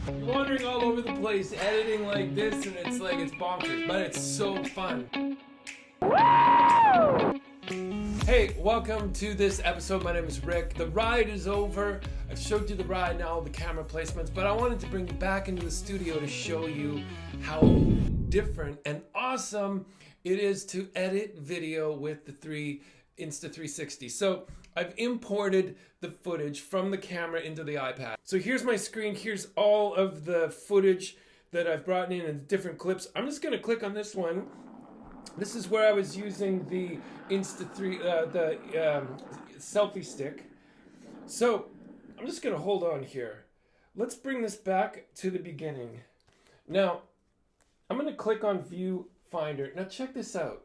wandering all over the place, editing like this, and it's like it's bonkers, but it's so fun. Hey, welcome to this episode. My name is Rick. The ride is over. I've showed you the ride now, the camera placements, but I wanted to bring you back into the studio to show you how different and awesome it is to edit video with the Insta360. So I've imported the footage from the camera into the iPad. So here's my screen. Here's all of the footage that I've brought in different clips. I'm just going to click on this one. This is where I was using the selfie stick. So I'm just going to hold on here. Let's bring this back to the beginning. Now, I'm going to click on View Finder. Now check this out.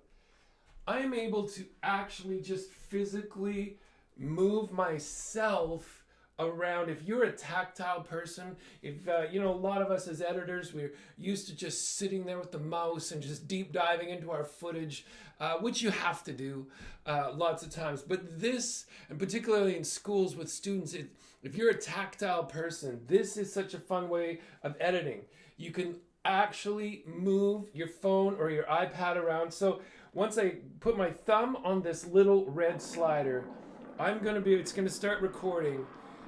I am able to actually just physically move myself around. If you're a tactile person, if a lot of us as editors, we're used to just sitting there with the mouse and just deep diving into our footage, which you have to do lots of times. But this, and particularly in schools with students, if you're a tactile person, this is such a fun way of editing. You can actually move your phone or your iPad around. So once I put my thumb on this little red slider, it's going to start recording,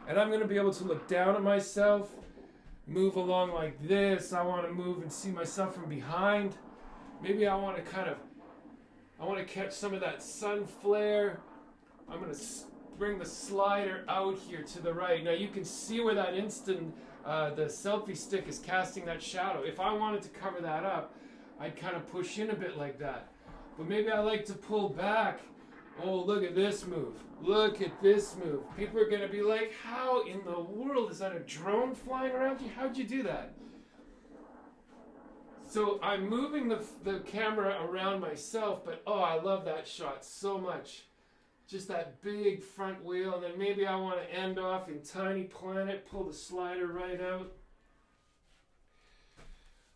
and I'm going to be able to look down at myself, move along like this. I want to move and see myself from behind. Maybe I want to catch some of that sun flare. I'm going to bring the slider out here to the right. Now you can see where that the selfie stick is casting that shadow. If I wanted to cover that up, I'd kind of push in a bit like that. But maybe I like to pull back. Oh, look at this move. Look at this move. People are going to be like, how in the world is that a drone flying around you? How'd you do that? So I'm moving the camera around myself, but oh, I love that shot so much. Just that big front wheel, and then maybe I want to end off in Tiny Planet, pull the slider right out.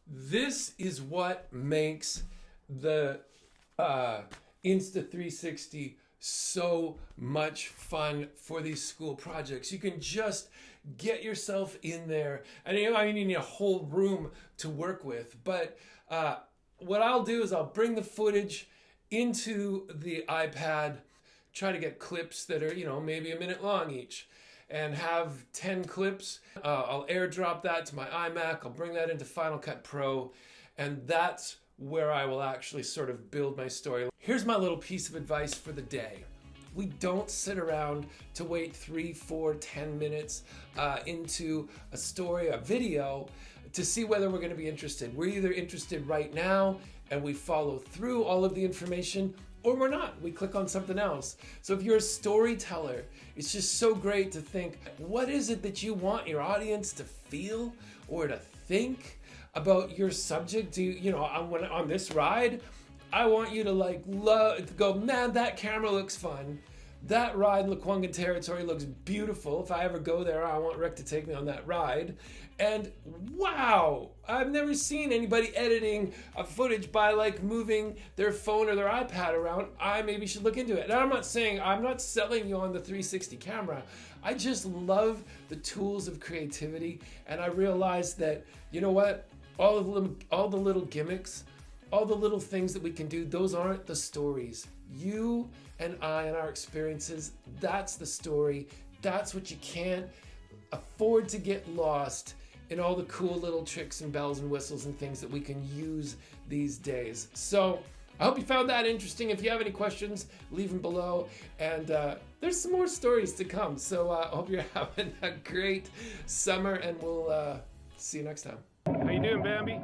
This is what makes the Insta360 so much fun for these school projects. You can just get yourself in there, and you need a whole room to work with. But what I'll do is I'll bring the footage into the iPad, try to get clips that are maybe a minute long each, and have 10 clips. I'll airdrop that to my iMac. I'll bring that into Final Cut Pro, and that's where I will actually sort of build my story. Here's my little piece of advice for the day. We don't sit around to wait 3, 4, 10 minutes into a story, a video, to see whether we're going to be interested. We're either interested right now and we follow through all of the information, or we're not. We click on something else. So if you're a storyteller, it's just so great to think, what is it that you want your audience to feel or to think about your subject? On this ride, I want you to go, man, that camera looks fun. That ride in Lekwungen territory looks beautiful. If I ever go there, I want Rick to take me on that ride. And wow, I've never seen anybody editing a footage by moving their phone or their iPad around. I maybe should look into it. And I'm not selling you on the 360 camera. I just love the tools of creativity. And I realized that, you know what? All the little gimmicks, all the little things that we can do, those aren't the stories. You and I and our experiences, that's the story. That's what you can't afford to get lost in all the cool little tricks and bells and whistles and things that we can use these days. So I hope you found that interesting. If you have any questions, leave them below. And there's some more stories to come. So I hope you're having a great summer, and we'll see you next time. How you doing, Bambi?